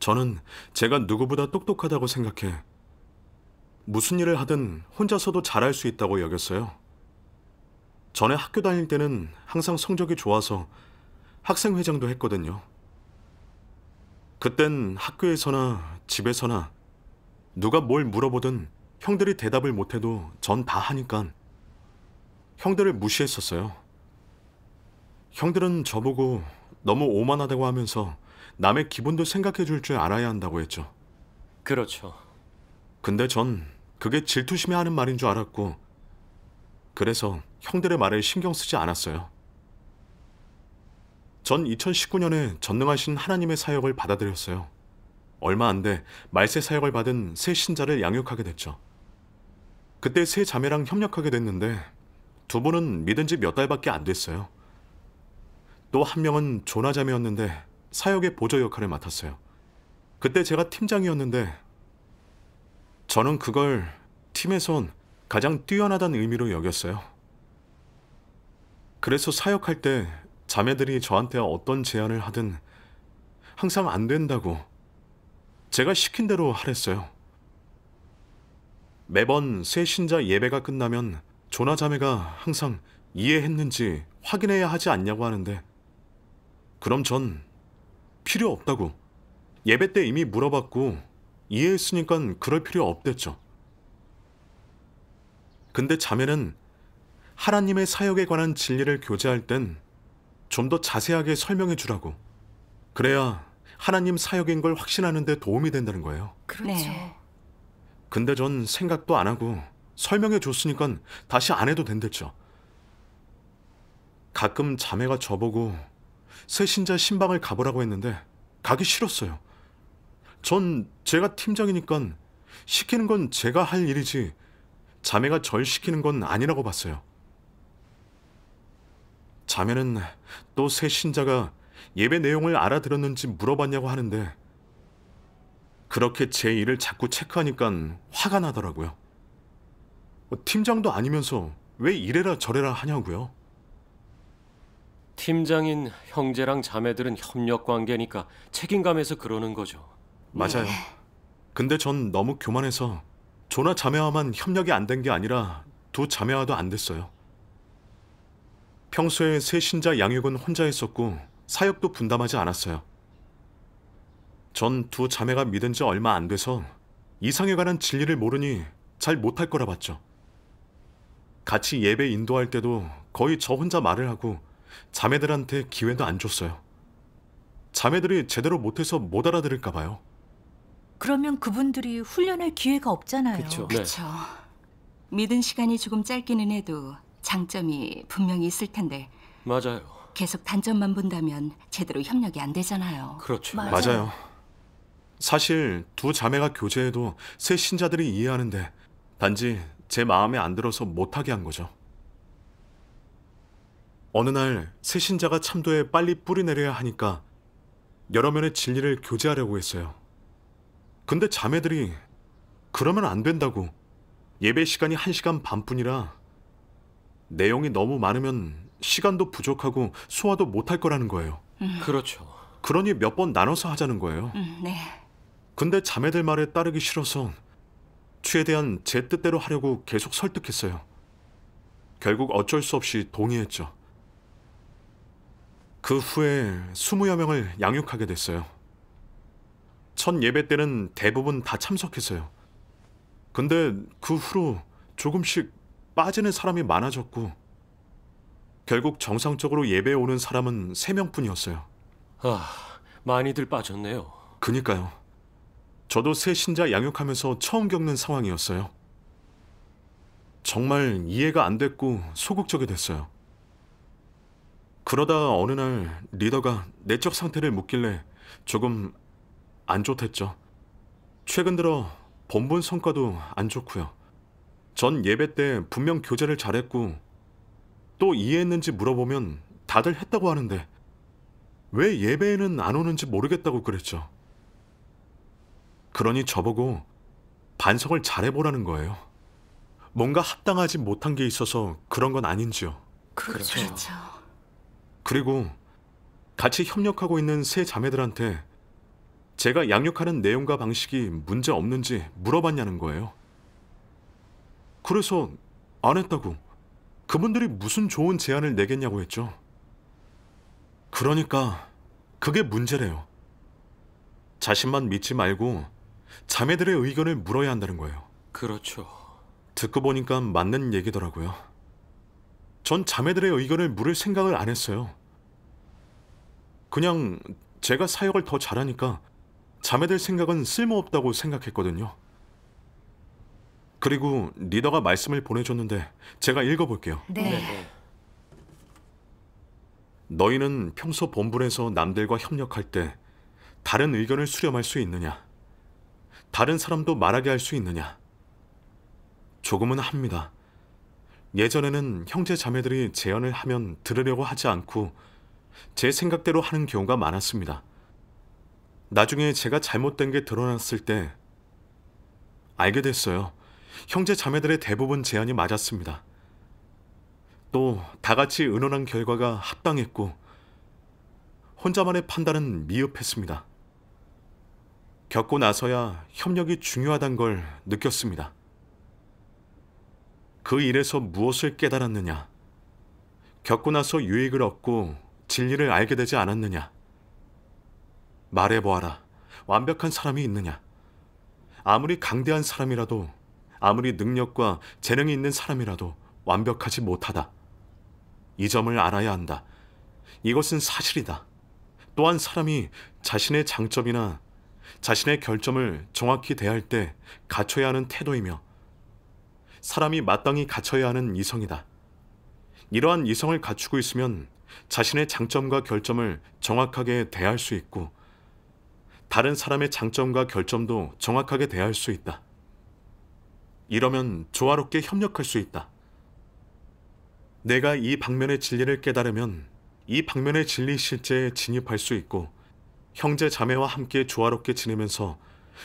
저는 제가 누구보다 똑똑하다고 생각해 무슨 일을 하든 혼자서도 잘할 수 있다고 여겼어요. 전에 학교 다닐 때는 항상 성적이 좋아서 학생회장도 했거든요. 그땐 학교에서나 집에서나 누가 뭘 물어보든 형들이 대답을 못해도 전 다 하니까 형들을 무시했었어요. 형들은 저보고 너무 오만하다고 하면서 남의 기분도 생각해 줄 줄 알아야 한다고 했죠. 그렇죠. 근데 전 그게 질투심에 하는 말인 줄 알았고, 그래서 형들의 말에 신경 쓰지 않았어요. 전 2019년에 전능하신 하나님의 사역을 받아들였어요. 얼마 안 돼 말세 사역을 받은 새 신자를 양육하게 됐죠. 그때 세 자매랑 협력하게 됐는데 두 분은 믿은 지 몇 달밖에 안 됐어요. 또 한 명은 조나 자매였는데 사역의 보조 역할을 맡았어요. 그때 제가 팀장이었는데 저는 그걸 팀에선 가장 뛰어나다는 의미로 여겼어요. 그래서 사역할 때 자매들이 저한테 어떤 제안을 하든 항상 안 된다고 제가 시킨 대로 하랬어요. 매번 새 신자 예배가 끝나면 조나 자매가 항상 이해했는지 확인해야 하지 않냐고 하는데, 그럼 전 필요 없다고, 예배 때 이미 물어봤고 이해했으니까 그럴 필요 없댔죠. 근데 자매는 하나님의 사역에 관한 진리를 교제할 땐 좀 더 자세하게 설명해 주라고, 그래야 하나님 사역인 걸 확신하는 데 도움이 된다는 거예요. 그렇죠. 네. 근데 전 생각도 안 하고 설명해 줬으니까 다시 안 해도 된댔죠. 가끔 자매가 저보고 새 신자 신방을 가보라고 했는데 가기 싫었어요. 전 제가 팀장이니까 시키는 건 제가 할 일이지 자매가 절 시키는 건 아니라고 봤어요. 자매는 또 새 신자가 예배 내용을 알아들었는지 물어봤냐고 하는데, 그렇게 제 일을 자꾸 체크하니까 화가 나더라고요. 팀장도 아니면서 왜 이래라 저래라 하냐고요. 팀장인 형제랑 자매들은 협력 관계니까 책임감에서 그러는 거죠. 맞아요. 근데 전 너무 교만해서 조나 자매와만 협력이 안 된 게 아니라 두 자매와도 안 됐어요. 평소에 새 신자 양육은 혼자 했었고 사역도 분담하지 않았어요. 전 두 자매가 믿은 지 얼마 안 돼서 이상에 관한 진리를 모르니 잘 못할 거라 봤죠. 같이 예배 인도할 때도 거의 저 혼자 말을 하고 자매들한테 기회도 안 줬어요. 자매들이 제대로 못해서 못 알아들을까 봐요. 그러면 그분들이 훈련할 기회가 없잖아요. 그쵸. 그렇죠. 믿은 시간이 조금 짧기는 해도 장점이 분명히 있을 텐데 맞아요. 계속 단점만 본다면 제대로 협력이 안 되잖아요. 그렇죠. 맞아요. 사실 두 자매가 교제해도 새 신자들이 이해하는데 단지 제 마음에 안 들어서 못하게 한 거죠. 어느 날 새 신자가 참도에 빨리 뿌리 내려야 하니까 여러 면의 진리를 교제하려고 했어요. 근데 자매들이 그러면 안 된다고, 예배 시간이 1시간 반뿐이라 내용이 너무 많으면 시간도 부족하고 소화도 못할 거라는 거예요. 그렇죠. 그러니 몇 번 나눠서 하자는 거예요. 네. 근데 자매들 말에 따르기 싫어서 최대한 제 뜻대로 하려고 계속 설득했어요. 결국 어쩔 수 없이 동의했죠. 그 후에 20여 명을 양육하게 됐어요. 첫 예배 때는 대부분 다 참석했어요. 근데 그 후로 조금씩 빠지는 사람이 많아졌고 결국 정상적으로 예배에 오는 사람은 3명뿐이었어요. 아, 많이들 빠졌네요. 그니까요. 저도 새 신자 양육하면서 처음 겪는 상황이었어요. 정말 이해가 안 됐고 소극적이 됐어요. 그러다 어느 날 리더가 내적 상태를 묻길래 조금 안 좋댔죠. 최근 들어 본본 성과도 안 좋고요. 전 예배 때 분명 교제를 잘했고 또 이해했는지 물어보면 다들 했다고 하는데 왜 예배에는 안 오는지 모르겠다고 그랬죠. 그러니 저보고 반성을 잘해보라는 거예요. 뭔가 합당하지 못한 게 있어서 그런 건 아닌지요. 그렇죠. 그리고 같이 협력하고 있는 세 자매들한테 제가 양육하는 내용과 방식이 문제 없는지 물어봤냐는 거예요. 그래서 안 했다고. 그분들이 무슨 좋은 제안을 내겠냐고 했죠. 그러니까 그게 문제래요. 자신만 믿지 말고 자매들의 의견을 물어야 한다는 거예요. 그렇죠. 듣고 보니까 맞는 얘기더라고요. 전 자매들의 의견을 물을 생각을 안 했어요. 그냥 제가 사역을 더 잘하니까 자매들 생각은 쓸모없다고 생각했거든요. 그리고 리더가 말씀을 보내줬는데 제가 읽어볼게요. 네. 너희는 평소 본분에서 남들과 협력할 때 다른 의견을 수렴할 수 있느냐? 다른 사람도 말하게 할 수 있느냐? 조금은 합니다. 예전에는 형제 자매들이 제안을 하면 들으려고 하지 않고 제 생각대로 하는 경우가 많았습니다. 나중에 제가 잘못된 게 드러났을 때 알게 됐어요. 형제 자매들의 대부분 제안이 맞았습니다. 또 다 같이 의논한 결과가 합당했고 혼자만의 판단은 미흡했습니다. 겪고 나서야 협력이 중요하다는 걸 느꼈습니다. 그 일에서 무엇을 깨달았느냐? 겪고 나서 유익을 얻고 진리를 알게 되지 않았느냐? 말해보아라. 완벽한 사람이 있느냐? 아무리 강대한 사람이라도, 아무리 능력과 재능이 있는 사람이라도 완벽하지 못하다. 이 점을 알아야 한다. 이것은 사실이다. 또한 사람이 자신의 장점이나 자신의 결점을 정확히 대할 때 갖춰야 하는 태도이며 사람이 마땅히 갖춰야 하는 이성이다. 이러한 이성을 갖추고 있으면 자신의 장점과 결점을 정확하게 대할 수 있고 다른 사람의 장점과 결점도 정확하게 대할 수 있다. 이러면 조화롭게 협력할 수 있다. 내가 이 방면의 진리를 깨달으면 이 방면의 진리 실제에 진입할 수 있고 형제 자매와 함께 조화롭게 지내면서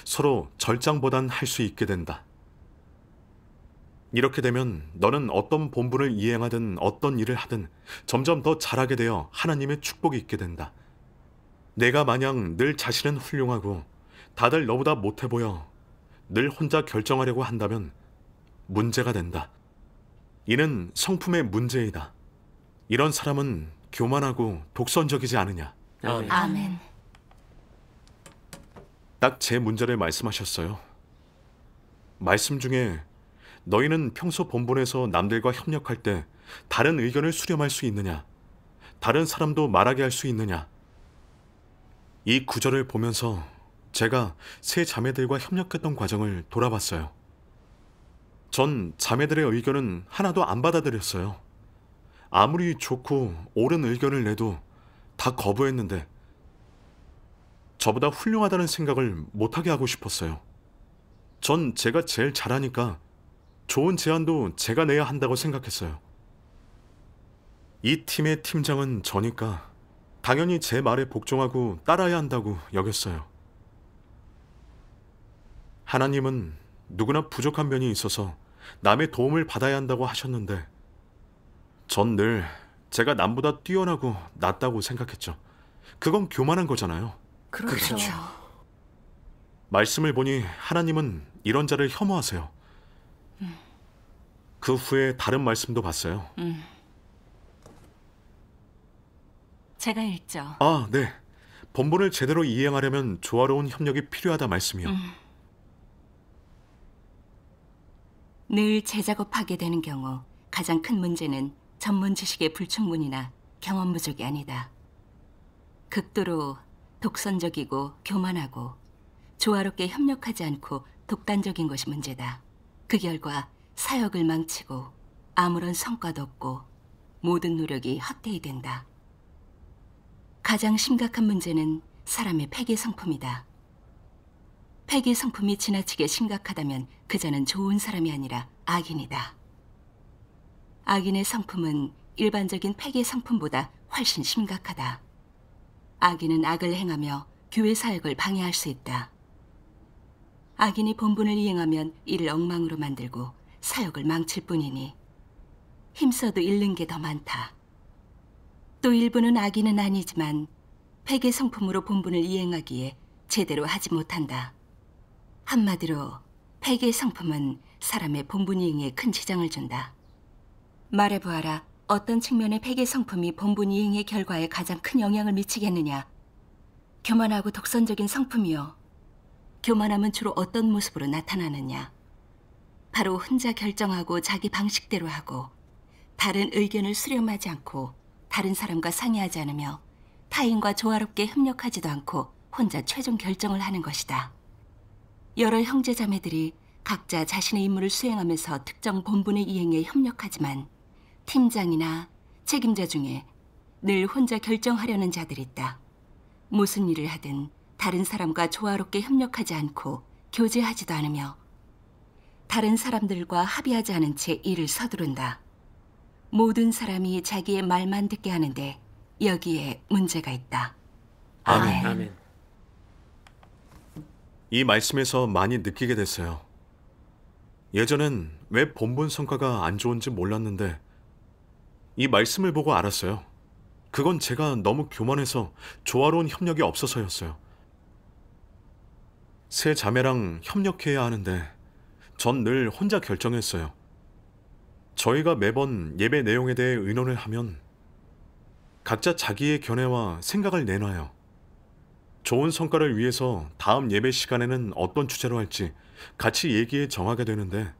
서로 절장보단 할 수 있게 된다. 이렇게 되면 너는 어떤 본분을 이행하든 어떤 일을 하든 점점 더 잘하게 되어 하나님의 축복이 있게 된다. 내가 마냥 늘 자신은 훌륭하고 다들 너보다 못해 보여 늘 혼자 결정하려고 한다면 문제가 된다. 이는 성품의 문제이다. 이런 사람은 교만하고 독선적이지 않으냐. 아멘. 아멘. 딱 제 문제를 말씀하셨어요. 말씀 중에 너희는 평소 본분에서 남들과 협력할 때 다른 의견을 수렴할 수 있느냐? 다른 사람도 말하게 할 수 있느냐? 이 구절을 보면서 제가 세 자매들과 협력했던 과정을 돌아봤어요. 전 자매들의 의견은 하나도 안 받아들였어요. 아무리 좋고 옳은 의견을 내도 다 거부했는데 저보다 훌륭하다는 생각을 못하게 하고 싶었어요. 전 제가 제일 잘하니까 좋은 제안도 제가 내야 한다고 생각했어요. 이 팀의 팀장은 저니까 당연히 제 말에 복종하고 따라야 한다고 여겼어요. 하나님은 누구나 부족한 면이 있어서 남의 도움을 받아야 한다고 하셨는데 전 늘 제가 남보다 뛰어나고 낫다고 생각했죠. 그건 교만한 거잖아요. 그렇죠. 말씀을 보니 하나님은 이런 자를 혐오하세요. 그 후에 다른 말씀도 봤어요. 제가 읽죠. 아, 네. 본분을 제대로 이행하려면 조화로운 협력이 필요하다 말씀이요. 늘 재작업하게 되는 경우 가장 큰 문제는 전문 지식의 불충분이나 경험 부족이 아니다. 극도로 독선적이고 교만하고 조화롭게 협력하지 않고 독단적인 것이 문제다. 그 결과 사역을 망치고 아무런 성과도 없고 모든 노력이 헛되이 된다. 가장 심각한 문제는 사람의 폐기 성품이다. 폐기 성품이 지나치게 심각하다면 그자는 좋은 사람이 아니라 악인이다. 악인의 성품은 일반적인 폐기 성품보다 훨씬 심각하다. 악인은 악을 행하며 교회 사역을 방해할 수 있다. 악인이 본분을 이행하면 이를 엉망으로 만들고 사역을 망칠 뿐이니 힘써도 잃는 게 더 많다. 또 일부는 악인은 아니지만 폐기 성품으로 본분을 이행하기에 제대로 하지 못한다. 한마디로 폐기의 성품은 사람의 본분 이행에 큰 지장을 준다. 말해보아라. 어떤 측면의 폐기의 성품이 본분 이행의 결과에 가장 큰 영향을 미치겠느냐? 교만하고 독선적인 성품이요. 교만함은 주로 어떤 모습으로 나타나느냐? 바로 혼자 결정하고 자기 방식대로 하고 다른 의견을 수렴하지 않고 다른 사람과 상의하지 않으며 타인과 조화롭게 협력하지도 않고 혼자 최종 결정을 하는 것이다. 여러 형제자매들이 각자 자신의 임무를 수행하면서 특정 본분의 이행에 협력하지만 팀장이나 책임자 중에 늘 혼자 결정하려는 자들이 있다. 무슨 일을 하든 다른 사람과 조화롭게 협력하지 않고 교제하지도 않으며 다른 사람들과 합의하지 않은 채 일을 서두른다. 모든 사람이 자기의 말만 듣게 하는데 여기에 문제가 있다. 아멘. 아멘. 이 말씀에서 많이 느끼게 됐어요. 예전엔 왜 본분 성과가 안 좋은지 몰랐는데 이 말씀을 보고 알았어요. 그건 제가 너무 교만해서 조화로운 협력이 없어서였어요. 세 자매랑 협력해야 하는데 전 늘 혼자 결정했어요. 저희가 매번 예배 내용에 대해 의논을 하면 각자 자기의 견해와 생각을 내놔요. 좋은 성과를 위해서 다음 예배 시간에는 어떤 주제로 할지 같이 얘기해 정하게 되는데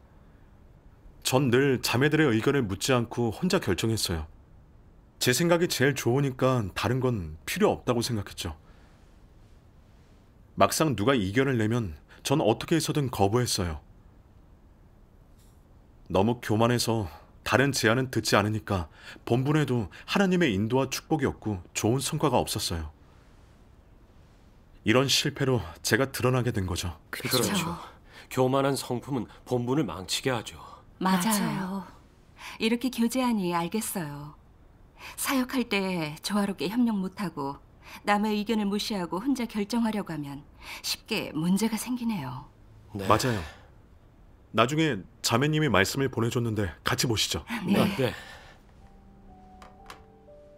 전 늘 자매들의 의견을 묻지 않고 혼자 결정했어요. 제 생각이 제일 좋으니까 다른 건 필요 없다고 생각했죠. 막상 누가 이견을 내면 전 어떻게 해서든 거부했어요. 너무 교만해서 다른 제안은 듣지 않으니까 본분에도 하나님의 인도와 축복이 없고 좋은 성과가 없었어요. 이런 실패로 제가 드러나게 된 거죠. 그렇죠. 교만한 성품은 본분을 망치게 하죠. 맞아요. 이렇게 교제하니 알겠어요. 사역할 때 조화롭게 협력 못하고 남의 의견을 무시하고 혼자 결정하려고 하면 쉽게 문제가 생기네요. 네. 맞아요. 나중에 자매님이 말씀을 보내줬는데 같이 보시죠. 네. 네.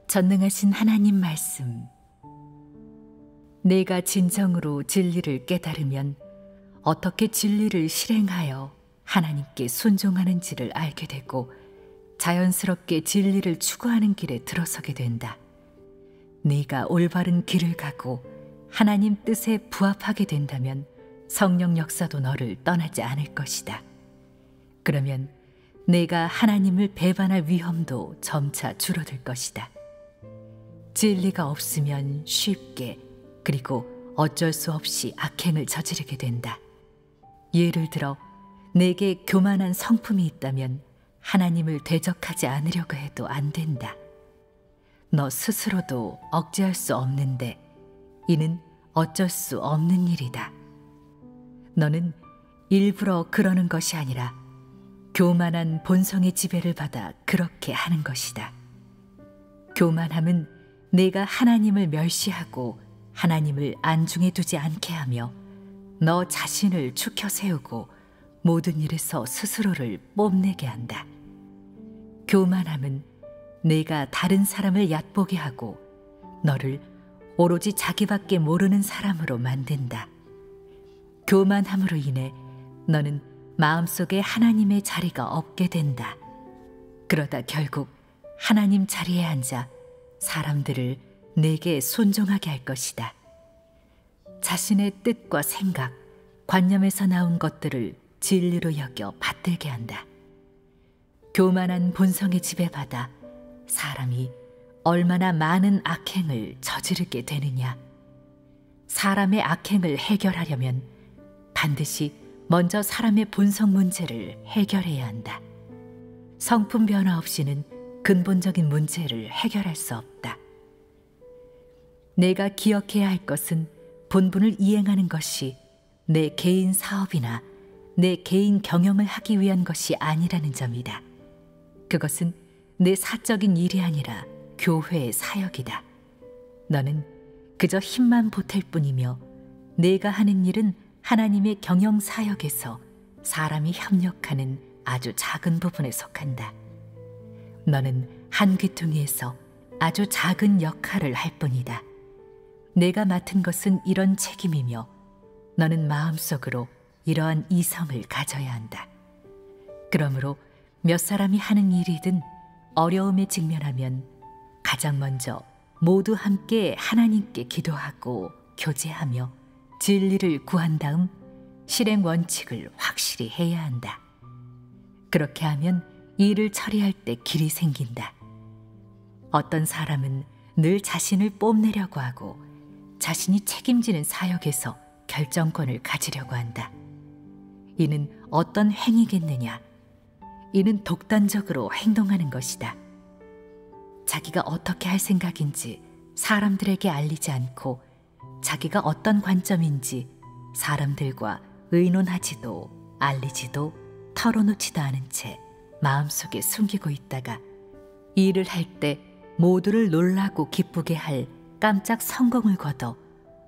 전능하신 하나님 말씀. 내가 진정으로 진리를 깨달으면 어떻게 진리를 실행하여 하나님께 순종하는지를 알게 되고 자연스럽게 진리를 추구하는 길에 들어서게 된다. 네가 올바른 길을 가고 하나님 뜻에 부합하게 된다면 성령 역사도 너를 떠나지 않을 것이다. 그러면 내가 하나님을 배반할 위험도 점차 줄어들 것이다. 진리가 없으면 쉽게 그리고 어쩔 수 없이 악행을 저지르게 된다. 예를 들어 내게 교만한 성품이 있다면 하나님을 대적하지 않으려고 해도 안 된다. 너 스스로도 억제할 수 없는데 이는 어쩔 수 없는 일이다. 너는 일부러 그러는 것이 아니라 교만한 본성의 지배를 받아 그렇게 하는 것이다. 교만함은 내가 하나님을 멸시하고 하나님을 안중에 두지 않게 하며 너 자신을 추켜 세우고 모든 일에서 스스로를 뽐내게 한다. 교만함은 내가 다른 사람을 얕보게 하고 너를 오로지 자기밖에 모르는 사람으로 만든다. 교만함으로 인해 너는 마음속에 하나님의 자리가 없게 된다. 그러다 결국 하나님 자리에 앉아 사람들을 내게 순종하게 할 것이다. 자신의 뜻과 생각, 관념에서 나온 것들을 진리로 여겨 받들게 한다. 교만한 본성에 지배받아 사람이 얼마나 많은 악행을 저지르게 되느냐. 사람의 악행을 해결하려면 반드시 먼저 사람의 본성 문제를 해결해야 한다. 성품 변화 없이는 근본적인 문제를 해결할 수 없다. 내가 기억해야 할 것은 본분을 이행하는 것이 내 개인 사업이나 내 개인 경영을 하기 위한 것이 아니라는 점이다. 그것은 내 사적인 일이 아니라 교회의 사역이다. 너는 그저 힘만 보탤 뿐이며 내가 하는 일은 하나님의 경영 사역에서 사람이 협력하는 아주 작은 부분에 속한다. 너는 한 귀퉁이에서 아주 작은 역할을 할 뿐이다. 내가 맡은 것은 이런 책임이며 너는 마음속으로 이러한 이성을 가져야 한다. 그러므로 몇 사람이 하는 일이든 어려움에 직면하면 가장 먼저 모두 함께 하나님께 기도하고 교제하며 진리를 구한 다음 실행 원칙을 확실히 해야 한다. 그렇게 하면 일을 처리할 때 길이 생긴다. 어떤 사람은 늘 자신을 뽐내려고 하고 자신이 책임지는 사역에서 결정권을 가지려고 한다. 이는 어떤 행위겠느냐? 이는 독단적으로 행동하는 것이다. 자기가 어떻게 할 생각인지 사람들에게 알리지 않고 자기가 어떤 관점인지 사람들과 의논하지도 알리지도 털어놓지도 않은 채 마음속에 숨기고 있다가 일을 할 때 모두를 놀라고 기쁘게 할 깜짝 성공을 거둬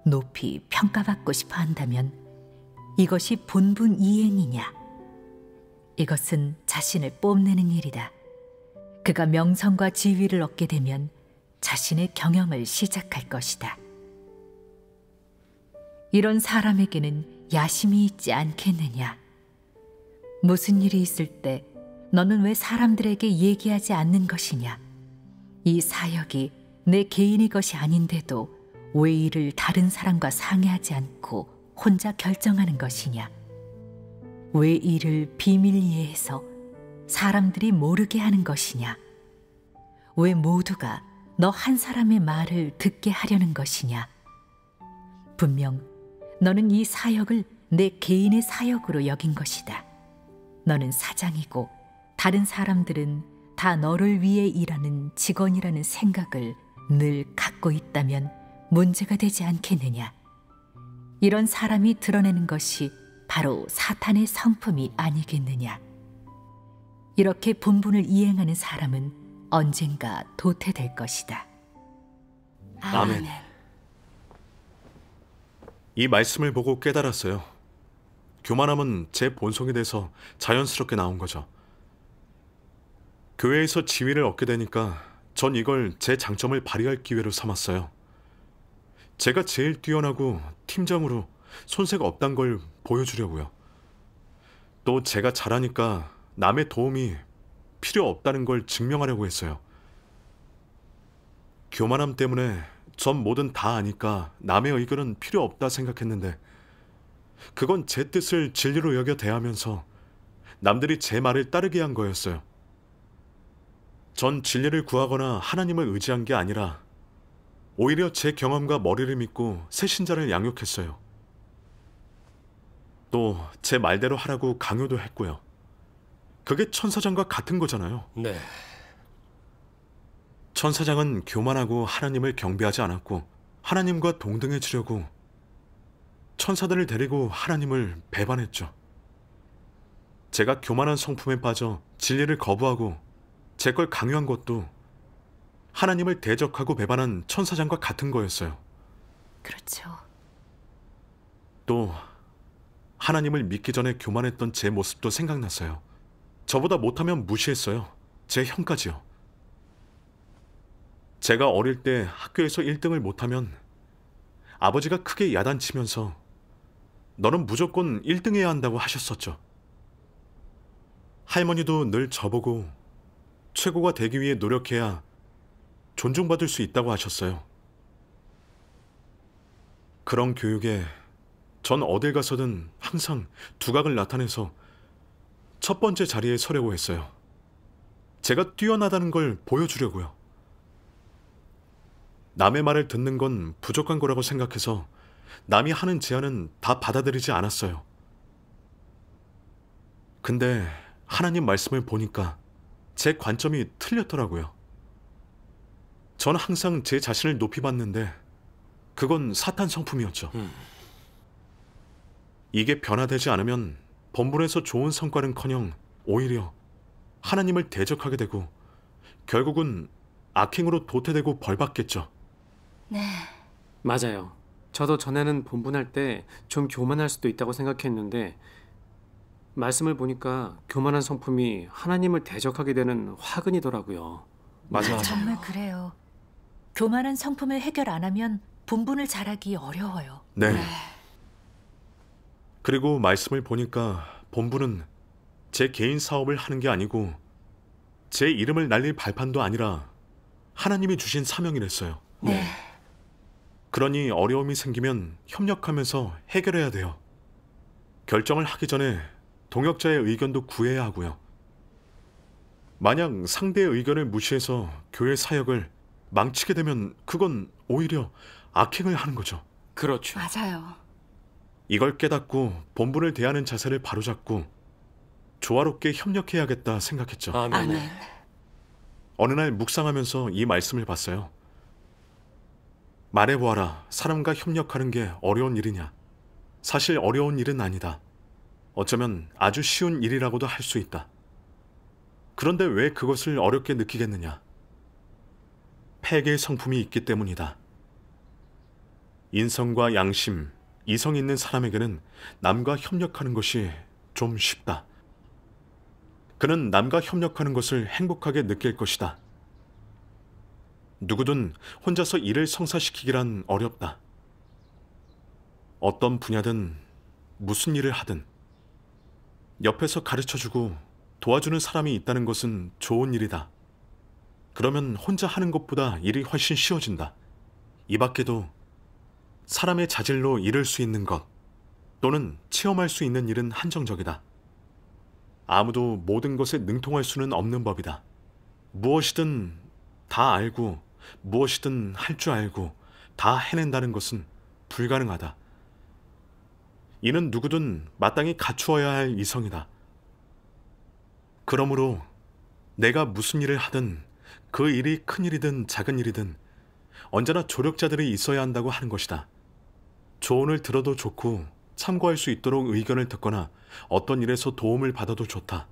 높이 평가받고 싶어 한다면 이것이 본분 이행이냐? 이것은 자신을 뽐내는 일이다. 그가 명성과 지위를 얻게 되면 자신의 경영을 시작할 것이다. 이런 사람에게는 야심이 있지 않겠느냐? 무슨 일이 있을 때 너는 왜 사람들에게 얘기하지 않는 것이냐? 이 사역이 내 개인의 것이 아닌데도 왜 이를 다른 사람과 상의하지 않고 혼자 결정하는 것이냐? 왜 이를 비밀리에 해서 사람들이 모르게 하는 것이냐? 왜 모두가 너 한 사람의 말을 듣게 하려는 것이냐? 분명 너는 이 사역을 내 개인의 사역으로 여긴 것이다. 너는 사장이고 다른 사람들은 다 너를 위해 일하는 직원이라는 생각을 늘 갖고 있다면 문제가 되지 않겠느냐? 이런 사람이 드러내는 것이 바로 사탄의 성품이 아니겠느냐? 이렇게 본분을 이행하는 사람은 언젠가 도태될 것이다. 아멘. 이 말씀을 보고 깨달았어요. 교만함은 제 본성이 돼서 자연스럽게 나온 거죠. 교회에서 지위를 얻게 되니까 전 이걸 제 장점을 발휘할 기회로 삼았어요. 제가 제일 뛰어나고 팀장으로 손색 없단 걸 보여주려고요. 또 제가 잘하니까 남의 도움이 필요 없다는 걸 증명하려고 했어요. 교만함 때문에 전 뭐든 다 아니까 남의 의견은 필요 없다 생각했는데 그건 제 뜻을 진리로 여겨 대하면서 남들이 제 말을 따르게 한 거였어요. 전 진리를 구하거나 하나님을 의지한 게 아니라 오히려 제 경험과 머리를 믿고 새 신자를 양육했어요. 또 제 말대로 하라고 강요도 했고요. 그게 천사장과 같은 거잖아요. 네. 천사장은 교만하고 하나님을 경배하지 않았고 하나님과 동등해지려고 천사들을 데리고 하나님을 배반했죠. 제가 교만한 성품에 빠져 진리를 거부하고 제 걸 강요한 것도 하나님을 대적하고 배반한 천사장과 같은 거였어요. 그렇죠. 또 하나님을 믿기 전에 교만했던 제 모습도 생각났어요. 저보다 못하면 무시했어요. 제 형까지요. 제가 어릴 때 학교에서 1등을 못하면 아버지가 크게 야단치면서 너는 무조건 1등해야 한다고 하셨었죠. 할머니도 늘 저보고 최고가 되기 위해 노력해야 존중받을 수 있다고 하셨어요. 그런 교육에 전 어딜 가서든 항상 두각을 나타내서 첫 번째 자리에 서려고 했어요. 제가 뛰어나다는 걸 보여주려고요. 남의 말을 듣는 건 부족한 거라고 생각해서 남이 하는 제안은 다 받아들이지 않았어요. 근데 하나님 말씀을 보니까 제 관점이 틀렸더라고요. 전 항상 제 자신을 높이 봤는데 그건 사탄 성품이었죠. 이게 변화되지 않으면 본분에서 좋은 성과는커녕 오히려 하나님을 대적하게 되고 결국은 악행으로 도태되고 벌받겠죠. 네. 맞아요. 저도 전에는 본분할 때 좀 교만할 수도 있다고 생각했는데 말씀을 보니까 교만한 성품이 하나님을 대적하게 되는 화근이더라고요. 맞아요. 정말 그래요. 교만한 성품을 해결 안 하면 본분을 잘하기 어려워요. 네. 그리고 말씀을 보니까 본부는 제 개인 사업을 하는 게 아니고 제 이름을 날릴 발판도 아니라 하나님이 주신 사명이랬어요. 네. 그러니 어려움이 생기면 협력하면서 해결해야 돼요. 결정을 하기 전에 동역자의 의견도 구해야 하고요. 만약 상대의 의견을 무시해서 교회 사역을 망치게 되면 그건 오히려 악행을 하는 거죠. 그렇죠. 맞아요. 이걸 깨닫고 본분을 대하는 자세를 바로잡고 조화롭게 협력해야겠다 생각했죠. 아멘. 아멘. 어느 날 묵상하면서 이 말씀을 봤어요. 말해보아라. 사람과 협력하는 게 어려운 일이냐? 사실 어려운 일은 아니다. 어쩌면 아주 쉬운 일이라고도 할 수 있다. 그런데 왜 그것을 어렵게 느끼겠느냐? 폐괴의 성품이 있기 때문이다. 인성과 양심, 이성 있는 사람에게는 남과 협력하는 것이 좀 쉽다. 그는 남과 협력하는 것을 행복하게 느낄 것이다. 누구든 혼자서 일을 성사시키기란 어렵다. 어떤 분야든 무슨 일을 하든 옆에서 가르쳐주고 도와주는 사람이 있다는 것은 좋은 일이다. 그러면 혼자 하는 것보다 일이 훨씬 쉬워진다. 이 밖에도 사람의 자질로 이룰 수 있는 것 또는 체험할 수 있는 일은 한정적이다. 아무도 모든 것에 능통할 수는 없는 법이다. 무엇이든 다 알고 무엇이든 할 줄 알고 다 해낸다는 것은 불가능하다. 이는 누구든 마땅히 갖추어야 할 이성이다. 그러므로 내가 무슨 일을 하든 그 일이 큰 일이든 작은 일이든 언제나 조력자들이 있어야 한다고 하는 것이다. 조언을 들어도 좋고 참고할 수 있도록 의견을 듣거나 어떤 일에서 도움을 받아도 좋다.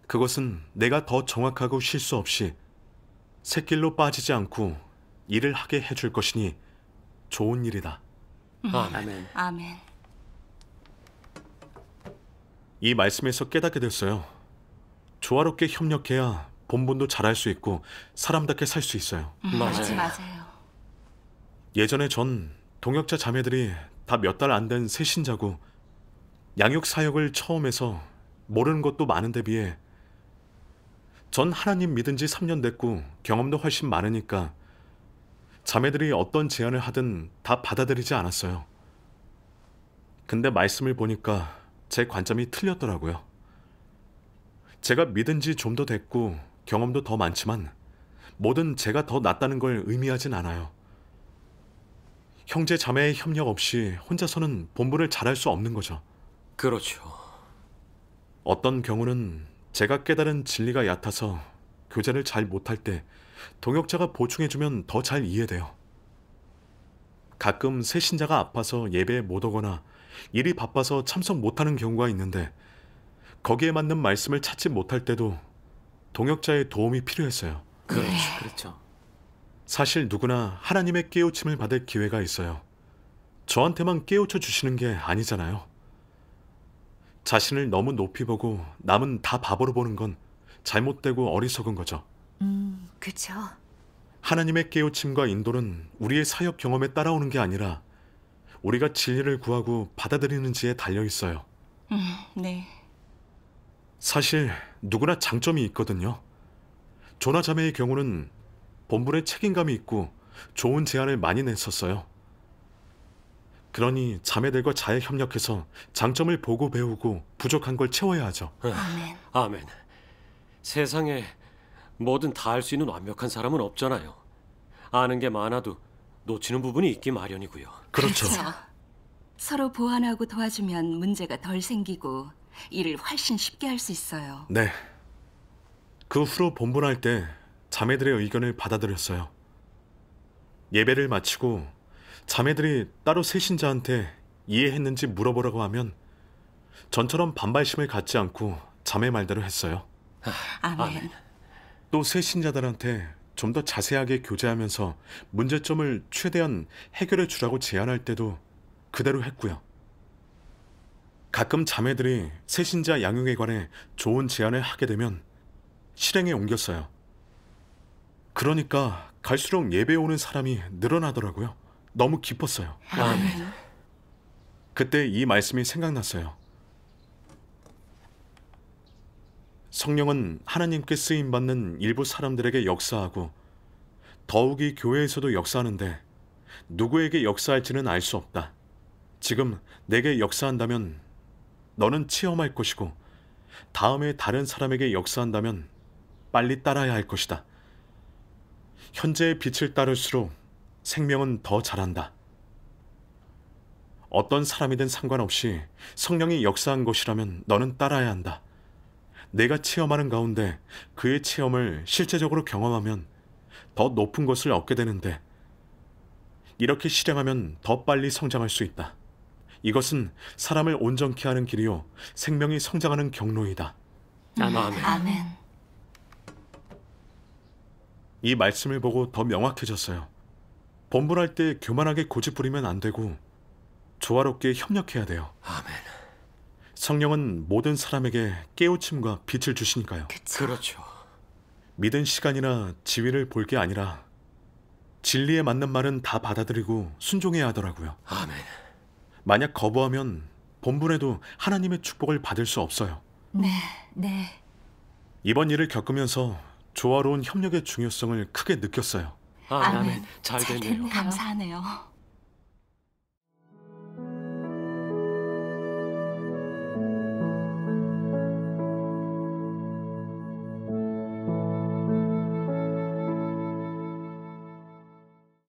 그것은 내가 더 정확하고 실수 없이 샛길로 빠지지 않고 일을 하게 해줄 것이니 좋은 일이다. 아멘. 아멘. 이 말씀에서 깨닫게 됐어요. 조화롭게 협력해야 본분도 잘할 수 있고 사람답게 살 수 있어요. 맞아요. 맞아요. 예전에 전 동역자 자매들이 다 몇 달 안 된 새 신자고 양육 사역을 처음 해서 모르는 것도 많은데 비해 전 하나님 믿은 지 3년 됐고 경험도 훨씬 많으니까 자매들이 어떤 제안을 하든 다 받아들이지 않았어요. 근데 말씀을 보니까 제 관점이 틀렸더라고요. 제가 믿은 지 좀 더 됐고 경험도 더 많지만 뭐든 제가 더 낫다는 걸 의미하진 않아요. 형제 자매의 협력 없이 혼자서는 본분을 잘할 수 없는 거죠. 그렇죠. 어떤 경우는 제가 깨달은 진리가 얕아서 교제를 잘 못할 때 동역자가 보충해주면 더 잘 이해돼요. 가끔 새 신자가 아파서 예배에 못 오거나 일이 바빠서 참석 못하는 경우가 있는데 거기에 맞는 말씀을 찾지 못할 때도 동역자의 도움이 필요했어요. 그렇죠. 사실 누구나 하나님의 깨우침을 받을 기회가 있어요. 저한테만 깨우쳐 주시는 게 아니잖아요. 자신을 너무 높이 보고 남은 다 바보로 보는 건 잘못되고 어리석은 거죠. 그쵸. 하나님의 깨우침과 인도는 우리의 사역 경험에 따라오는 게 아니라 우리가 진리를 구하고 받아들이는지에 달려 있어요. 네. 사실 누구나 장점이 있거든요. 조나 자매의 경우는 본분에 책임감이 있고 좋은 제안을 많이 냈었어요. 그러니 자매들과 잘 협력해서 장점을 보고 배우고 부족한 걸 채워야 하죠. 아멘. 아멘. 세상에 뭐든 다 할 수 있는 완벽한 사람은 없잖아요. 아는 게 많아도 놓치는 부분이 있기 마련이고요. 그렇죠. 서로 보완하고 도와주면 문제가 덜 생기고 일을 훨씬 쉽게 할 수 있어요. 네. 그 후로 본분할 때 자매들의 의견을 받아들였어요. 예배를 마치고 자매들이 따로 새 신자한테 이해했는지 물어보라고 하면 전처럼 반발심을 갖지 않고 자매 말대로 했어요. 아멘. 또 새 신자들한테 좀 더 자세하게 교제하면서 문제점을 최대한 해결해 주라고 제안할 때도 그대로 했고요. 가끔 자매들이 새 신자 양육에 관해 좋은 제안을 하게 되면 실행에 옮겼어요. 그러니까 갈수록 예배에 오는 사람이 늘어나더라고요. 너무 깊었어요. 아멘. 그때 이 말씀이 생각났어요. 성령은 하나님께 쓰임받는 일부 사람들에게 역사하고 더욱이 교회에서도 역사하는데 누구에게 역사할지는 알 수 없다. 지금 내게 역사한다면 너는 체험할 것이고 다음에 다른 사람에게 역사한다면 빨리 따라야 할 것이다. 현재의 빛을 따를수록 생명은 더 자란다. 어떤 사람이든 상관없이 성령이 역사한 것이라면 너는 따라야 한다. 내가 체험하는 가운데 그의 체험을 실제적으로 경험하면 더 높은 것을 얻게 되는데 이렇게 실행하면 더 빨리 성장할 수 있다. 이것은 사람을 온전케 하는 길이요 생명이 성장하는 경로이다. 아멘. 아멘. 이 말씀을 보고 더 명확해졌어요. 본분할 때 교만하게 고집 부리면 안 되고 조화롭게 협력해야 돼요. 아멘. 성령은 모든 사람에게 깨우침과 빛을 주시니까요. 그렇죠. 믿은 시간이나 지위를 볼 게 아니라 진리에 맞는 말은 다 받아들이고 순종해야 하더라고요. 아멘. 만약 거부하면 본분에도 하나님의 축복을 받을 수 없어요. 네, 네. 이번 일을 겪으면서 조화로운 협력의 중요성을 크게 느꼈어요. 아멘. 잘 됐네요. 감사하네요.